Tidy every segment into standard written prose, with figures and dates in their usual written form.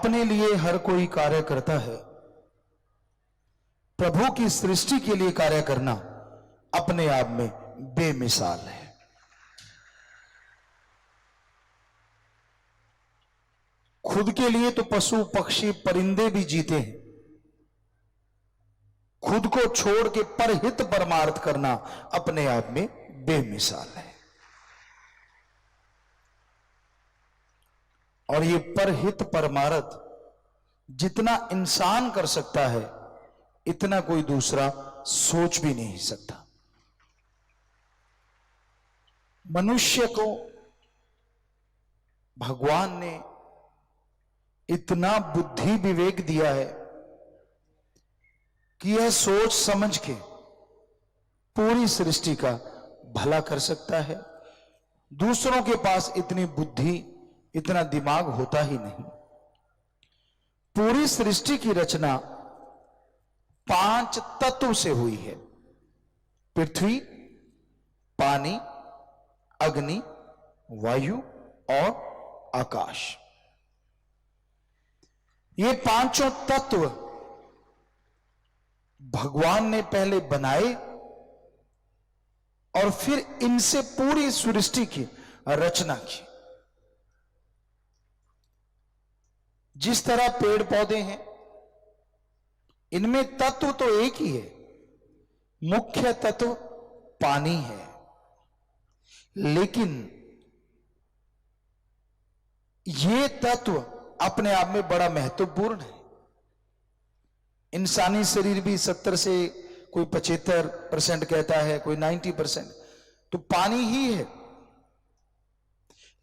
अपने लिए हर कोई कार्य करता है, प्रभु की सृष्टि के लिए कार्य करना अपने आप में बेमिसाल है। खुद के लिए तो पशु पक्षी परिंदे भी जीते हैं, खुद को छोड़ के परहित परमार्थ करना अपने आप में बेमिसाल है। और ये परहित परमार्थ जितना इंसान कर सकता है, इतना कोई दूसरा सोच भी नहीं सकता। मनुष्य को भगवान ने इतना बुद्धि विवेक दिया है कि यह सोच समझ के पूरी सृष्टि का भला कर सकता है। दूसरों के पास इतनी बुद्धि, इतना दिमाग होता ही नहीं। पूरी सृष्टि की रचना 5 तत्व से हुई है: पृथ्वी, पानी, अग्नि, वायु और आकाश। ये पांचों तत्व भगवान ने पहले बनाए और फिर इनसे पूरी सृष्टि की रचना की। जिस तरह पेड़ पौधे हैं, इनमें तत्व तो एक ही है, मुख्य तत्व पानी है, लेकिन ये तत्व अपने आप में बड़ा महत्वपूर्ण है। इंसानी शरीर भी 70 से कोई 75% कहता है, कोई 90%, तो पानी ही है।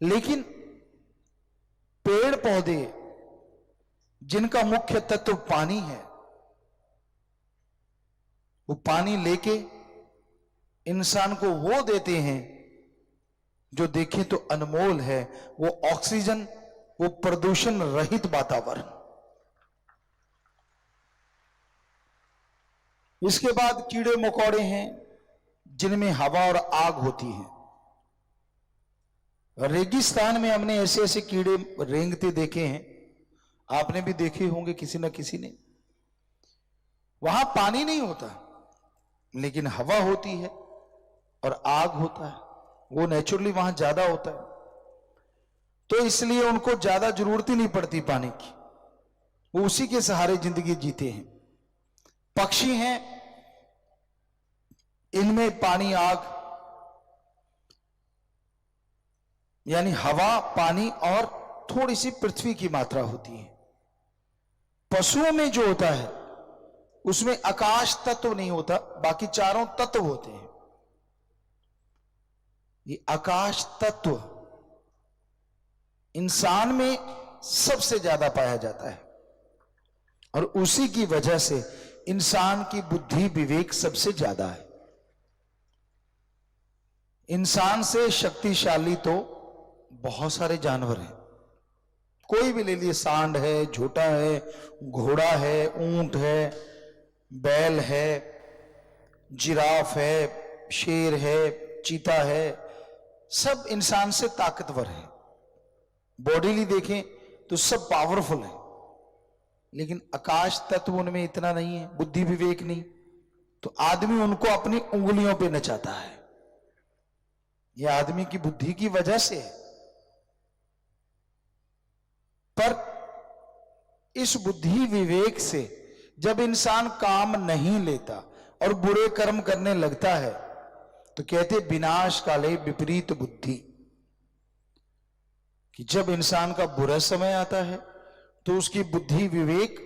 लेकिन पेड़ पौधे जिनका मुख्य तत्व पानी है, वो पानी लेके इंसान को वो देते हैं जो देखें तो अनमोल है, वो ऑक्सीजन, वो प्रदूषण रहित वातावरण। इसके बाद कीड़े मकोड़े हैं जिनमें हवा और आग होती है। रेगिस्तान में हमने ऐसे ऐसे कीड़े रेंगते देखे हैं, आपने भी देखे होंगे किसी न किसी ने। वहां पानी नहीं होता, लेकिन हवा होती है और आग होता है, वो नेचुरली वहां ज्यादा होता है, तो इसलिए उनको ज्यादा जरूरत ही नहीं पड़ती पानी की, वो उसी के सहारे जिंदगी जीते हैं। पक्षी हैं, इनमें पानी आग यानी हवा, पानी और थोड़ी सी पृथ्वी की मात्रा होती है। पशुओं में जो होता है उसमें आकाश तत्व नहीं होता, बाकी चारों तत्व होते हैं। ये आकाश तत्व इंसान में सबसे ज्यादा पाया जाता है और उसी की वजह से इंसान की बुद्धि विवेक सबसे ज्यादा है। इंसान से शक्तिशाली तो बहुत सारे जानवर हैं, कोई भी ले लिए, सांड है, झोटा है, घोड़ा है, ऊंट है, बैल है, जिराफ है, शेर है, चीता है, सब इंसान से ताकतवर है। बॉडीली देखें तो सब पावरफुल है, लेकिन आकाश तत्व उनमें इतना नहीं है, बुद्धि विवेक नहीं, तो आदमी उनको अपनी उंगलियों पे नचाता है। यह आदमी की बुद्धि की वजह से है। पर इस बुद्धि विवेक से जब इंसान काम नहीं लेता और बुरे कर्म करने लगता है, तो कहते विनाश काले विपरीत बुद्धि, कि जब इंसान का बुरा समय आता है तो उसकी बुद्धि विवेक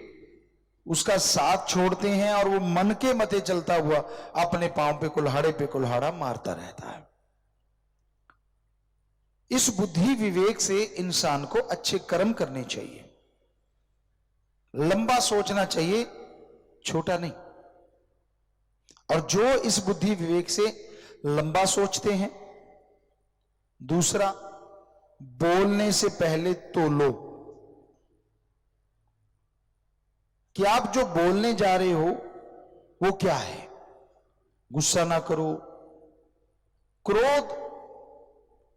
उसका साथ छोड़ते हैं और वो मन के मते चलता हुआ अपने पांव पे कुल्हाड़ा मारता रहता है। इस बुद्धि विवेक से इंसान को अच्छे कर्म करने चाहिए, लंबा सोचना चाहिए, छोटा नहीं। और जो इस बुद्धि विवेक से लंबा सोचते हैं, दूसरा, बोलने से पहले तोलो कि आप जो बोलने जा रहे हो वो क्या है। गुस्सा ना करो। क्रोध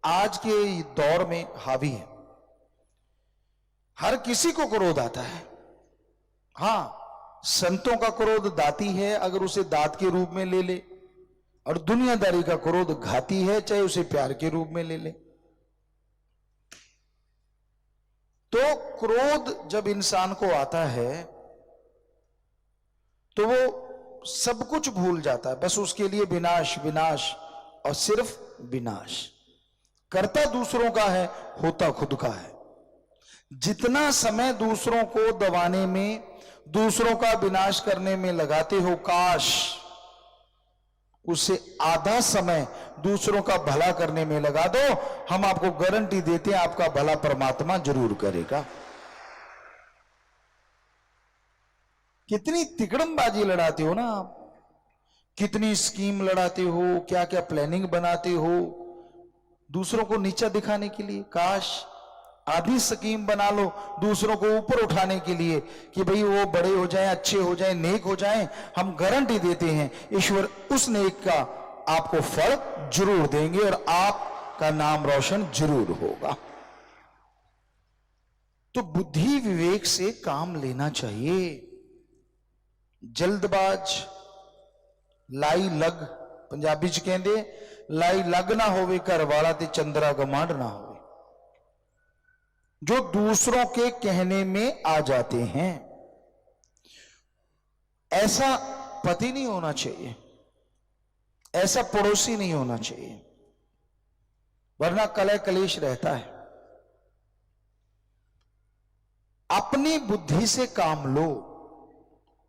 आज के दौर में हावी है। हर किसी को क्रोध आता है। हां, संतों का क्रोध दाती है, अगर उसे दात के रूप में ले ले, और दुनियादारी का क्रोध घाती है, चाहे उसे प्यार के रूप में ले ले। तो क्रोध जब इंसान को आता है तो वो सब कुछ भूल जाता है, बस उसके लिए विनाश विनाश और सिर्फ विनाश। करता दूसरों का है, होता खुद का है। जितना समय दूसरों को दबाने में, दूसरों का विनाश करने में लगाते हो, काश उससे आधा समय दूसरों का भला करने में लगा दो। हम आपको गारंटी देते हैं आपका भला परमात्मा जरूर करेगा। कितनी तिकड़मबाजी लड़ाते हो ना आप, कितनी स्कीम लड़ाते हो, क्या क्या प्लानिंग बनाते हो दूसरों को नीचा दिखाने के लिए। काश आधी स्कीम बना लो दूसरों को ऊपर उठाने के लिए कि भाई वो बड़े हो जाएं, अच्छे हो जाएं, नेक हो जाएं। हम गारंटी देते हैं ईश्वर उस नेक का आपको फल जरूर देंगे और आपका नाम रोशन जरूर होगा। तो बुद्धि विवेक से काम लेना चाहिए। जल्दबाज लाई लग, पंजाबी च कहंदे लाई लग ना होवे घर वाला ते चंद्रा गमांड ना होवे। जो दूसरों के कहने में आ जाते हैं, ऐसा पति नहीं होना चाहिए, ऐसा पड़ोसी नहीं होना चाहिए, वरना कलह कलेश रहता है। अपनी बुद्धि से काम लो।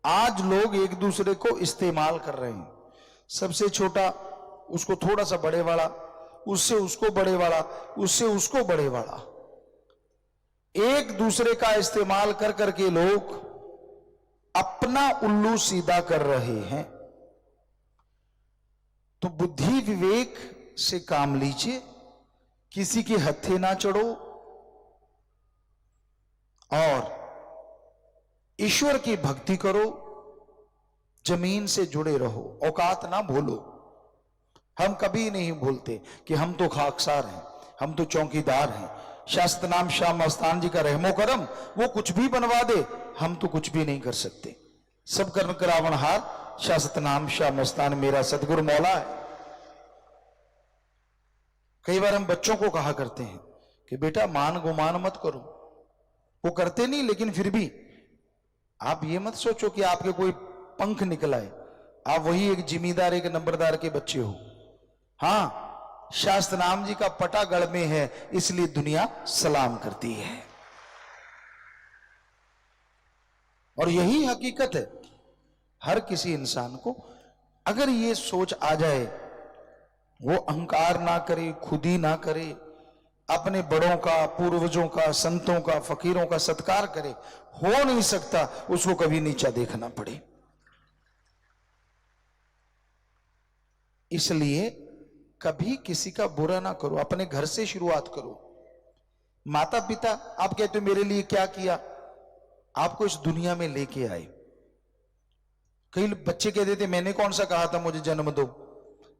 आज लोग एक दूसरे को इस्तेमाल कर रहे हैं। सबसे छोटा उसको थोड़ा सा बड़े वाला, उससे उसको बड़े वाला, उससे उसको बड़े वाला, एक दूसरे का इस्तेमाल कर करके लोग अपना उल्लू सीधा कर रहे हैं। तो बुद्धि विवेक से काम लीजिए, किसी के हत्थे ना चढ़ो और ईश्वर की भक्ति करो, जमीन से जुड़े रहो, औकात ना भूलो। हम कभी नहीं भूलते कि हम तो खाकसार हैं, हम तो चौकीदार हैं। शास्त्र नाम शाह मस्तान जी का रहमो करम, वो कुछ भी बनवा दे, हम तो कुछ भी नहीं कर सकते। सब कर्म करावन हार, शास्त्र नाम शाह मस्तान मेरा सदगुरु मौला है। कई बार हम बच्चों को कहा करते हैं कि बेटा मान गुमान मत करो। वो करते नहीं, लेकिन फिर भी आप ये मत सोचो कि आपके कोई पंख निकला है, आप वही एक जिम्मेदार एक नंबरदार के बच्चे हो। हां, शास्त्र नाम जी का पटा गढ़ में है, इसलिए दुनिया सलाम करती है। और यही हकीकत है। हर किसी इंसान को अगर ये सोच आ जाए, वो अहंकार ना करे, खुदी ना करे, अपने बड़ों का, पूर्वजों का, संतों का, फकीरों का सत्कार करे, हो नहीं सकता उसको कभी नीचा देखना पड़े। इसलिए कभी किसी का बुरा ना करो, अपने घर से शुरुआत करो। माता पिता, आप कहते हो मेरे लिए क्या किया, आपको इस दुनिया में लेके आए। कई बच्चे कहते थे मैंने कौन सा कहा था मुझे जन्म दो।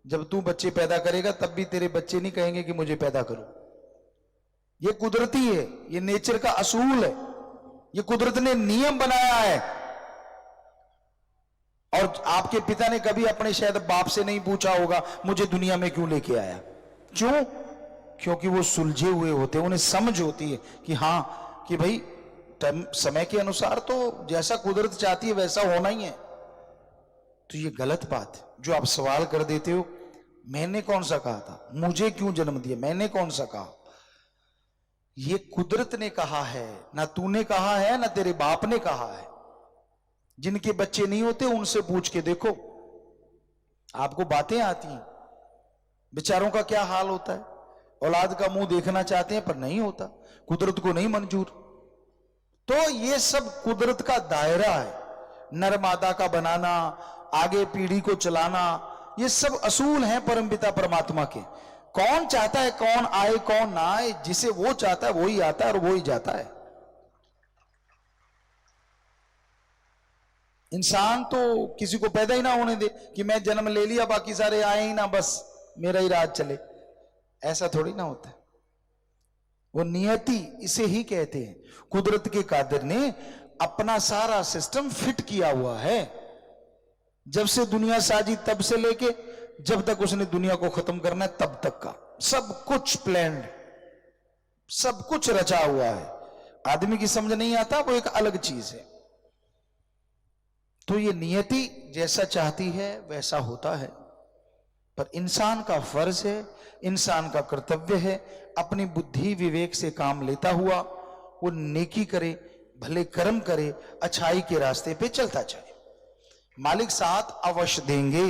जब तू बच्चे पैदा करेगा तब भी तेरे बच्चे नहीं कहेंगे कि मुझे पैदा करो। ये कुदरती है, ये नेचर का असूल है, ये कुदरत ने नियम बनाया है। और आपके पिता ने कभी अपने शायद बाप से नहीं पूछा होगा मुझे दुनिया में क्यों लेके आया। क्यों? क्योंकि वो सुलझे हुए होते हैं, उन्हें समझ होती है कि हां कि भाई समय के अनुसार तो जैसा कुदरत चाहती है वैसा होना ही है। तो ये गलत बात है जो आप सवाल कर देते हो, मैंने कौन सा कहा था, मुझे क्यों जन्म दिया, मैंने कौन सा कहा। ये कुदरत ने कहा है, ना तूने कहा है ना तेरे बाप ने कहा है। जिनके बच्चे नहीं होते उनसे पूछ के देखो, आपको बातें आती हैं। बेचारों का क्या हाल होता है, औलाद का मुंह देखना चाहते हैं पर नहीं होता, कुदरत को नहीं मंजूर। तो ये सब कुदरत का दायरा है। नर मादा का बनाना, आगे पीढ़ी को चलाना, ये सब असूल हैं परमपिता परमात्मा के। कौन चाहता है कौन आए कौन ना आए, जिसे वो चाहता है वो ही आता है और वो ही जाता है। इंसान तो किसी को पैदा ही ना होने दे कि मैं जन्म ले लिया बाकी सारे आए ही ना, बस मेरा ही राज चले। ऐसा थोड़ी ना होता है। वो नियति इसे ही कहते हैं। कुदरत के कादिर ने अपना सारा सिस्टम फिट किया हुआ है। जब से दुनिया साजी तब से लेके जब तक उसने दुनिया को खत्म करना है तब तक का सब कुछ प्लान्ड, सब कुछ रचा हुआ है। आदमी की समझ नहीं आता, वो एक अलग चीज है। तो ये नियति जैसा चाहती है वैसा होता है, पर इंसान का फर्ज है, इंसान का कर्तव्य है, अपनी बुद्धि विवेक से काम लेता हुआ वो नेकी करे, भले कर्म करे, अच्छाई के रास्ते पे चलता जाए। मालिक साथ अवश्य देंगे।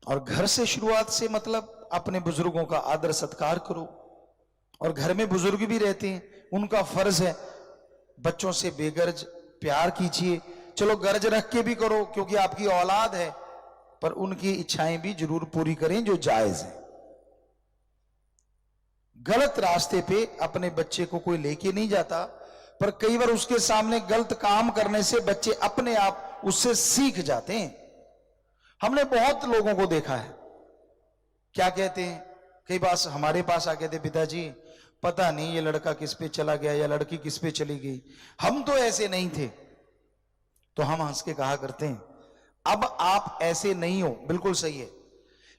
और घर से शुरुआत से मतलब अपने बुजुर्गों का आदर सत्कार करो। और घर में बुजुर्ग भी रहते हैं, उनका फर्ज है बच्चों से बेगर्ज प्यार कीजिए। चलो गर्ज रख के भी करो क्योंकि आपकी औलाद है, पर उनकी इच्छाएं भी जरूर पूरी करें जो जायज है। गलत रास्ते पे अपने बच्चे को कोई लेके नहीं जाता, पर कई बार उसके सामने गलत काम करने से बच्चे अपने आप उससे सीख जाते हैं। हमने बहुत लोगों को देखा है, क्या कहते हैं, कई बार हमारे पास आ कहते पिताजी पता नहीं ये लड़का किस पे चला गया या लड़की किस पे चली गई, हम तो ऐसे नहीं थे। तो हम हंस के कहा करते हैं अब आप ऐसे नहीं हो, बिल्कुल सही है,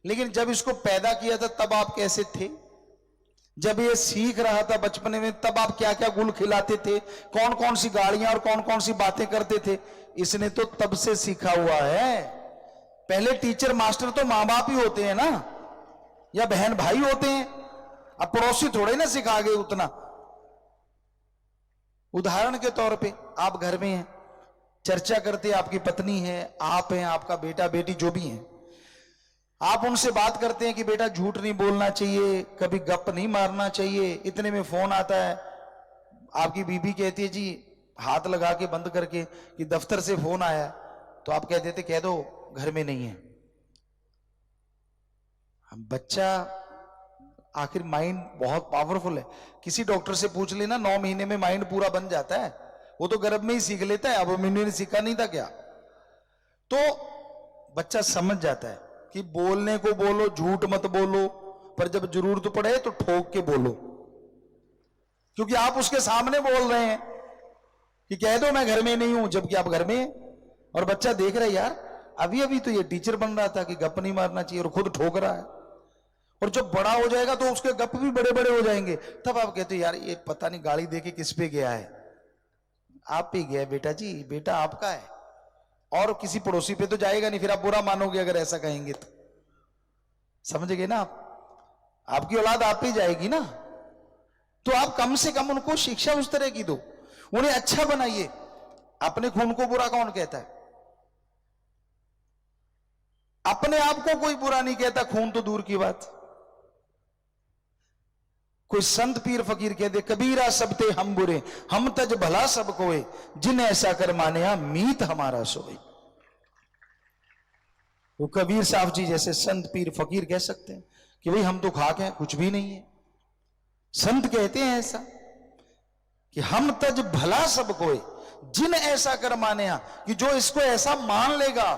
लेकिन जब इसको पैदा किया था तब आप कैसे थे? जब ये सीख रहा था बचपन में तब आप क्या क्या गुल खिलाते थे, कौन कौन सी गाड़ियां और कौन कौन सी बातें करते थे? इसने तो तब से सीखा हुआ है। पहले टीचर मास्टर तो मां बाप ही होते हैं ना, या बहन भाई होते हैं, अब पड़ोसी थोड़े ना सिखा गए उतना। उदाहरण के तौर पे आप घर में हैं, चर्चा करते आपकी पत्नी है, आप हैं, आपका बेटा बेटी जो भी हैं, आप उनसे बात करते हैं कि बेटा झूठ नहीं बोलना चाहिए, कभी गप नहीं मारना चाहिए। इतने में फोन आता है, आपकी बीबी कहती है जी हाथ लगा के बंद करके कि दफ्तर से फोन आया, तो आप कह देते कह दो घर में नहीं है। बच्चा आखिर माइंड बहुत पावरफुल है, किसी डॉक्टर से पूछ लेना 9 महीने में माइंड पूरा बन जाता है, वो तो गर्भ में ही सीख लेता है। अब मैंने सीखा नहीं था क्या? तो बच्चा समझ जाता है कि बोलने को बोलो, झूठ मत बोलो, पर जब जरूरत पड़े तो ठोक के बोलो, क्योंकि आप उसके सामने बोल रहे हैं कि कह दो मैं घर में नहीं हूं, जबकि आप घर में हैं। और बच्चा देख रहा है यार अभी अभी तो ये टीचर बन रहा था कि गप नहीं मारना चाहिए, और खुद ठोक रहा है। और जब बड़ा हो जाएगा तो उसके गप भी बड़े बड़े हो जाएंगे, तब आप कहते यार ये पता नहीं गाड़ी देके किस पे गया है। आप पे गया बेटा जी, बेटा आपका है, और किसी पड़ोसी पे तो जाएगा नहीं, फिर आप बुरा मानोगे अगर ऐसा कहेंगे तो। समझ गए ना आप? आपकी औलाद आप पे जाएगी ना, तो आप कम से कम उनको शिक्षा उस तरह की दो, उन्हें अच्छा बनाइए। अपने खून को बुरा कौन कहता है? अपने आप को कोई बुरा नहीं कहता, खून तो दूर की बात। कोई संत पीर फकीर कह दे कबीरा सबते हम बुरे, हम तज भला सब कोय, जिन ऐसा कर माने मीत हमारा सोए। वो कबीर साहब जी जैसे संत पीर फकीर कह सकते हैं कि भाई हम तो खाक हैं, कुछ भी नहीं है। संत कहते हैं ऐसा कि हम तज भला सब कोय, जिन ऐसा कर माने कि जो इसको ऐसा मान लेगा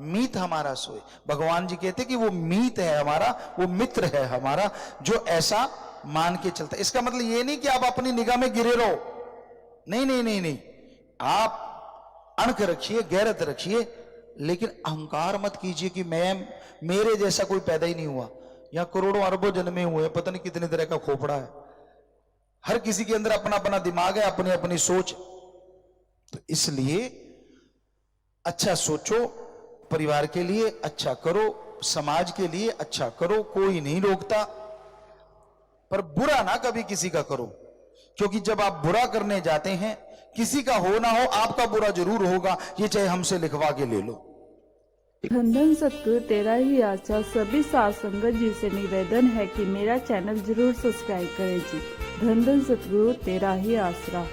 मीत हमारा सोए। भगवान जी कहते कि वो मीत है हमारा, वो मित्र है हमारा, जो ऐसा मान के चलता है। इसका मतलब ये नहीं कि आप अपनी निगाह में गिरे रहो, नहीं नहीं नहीं नहीं, आप अणख रखिए, गैरत रखिए, लेकिन अहंकार मत कीजिए कि मैं मेरे जैसा कोई पैदा ही नहीं हुआ। यहां करोड़ों अरबों जन्मे हुए, पता नहीं कितने तरह का खोपड़ा है, हर किसी के अंदर अपना अपना दिमाग है, अपनी अपनी सोच। तो इसलिए अच्छा सोचो, परिवार के लिए अच्छा करो, समाज के लिए अच्छा करो, कोई नहीं रोकता, पर बुरा ना कभी किसी का करो, क्योंकि जब आप बुरा करने जाते हैं किसी का हो ना हो आपका बुरा जरूर होगा, ये चाहे हमसे लिखवा के ले लो। धन धन सतगुरु तेरा ही आशा। सभी साध संगत जी से निवेदन है कि मेरा चैनल जरूर सब्सक्राइब करें जी। धन धन सतगुरु तेरा ही आसरा।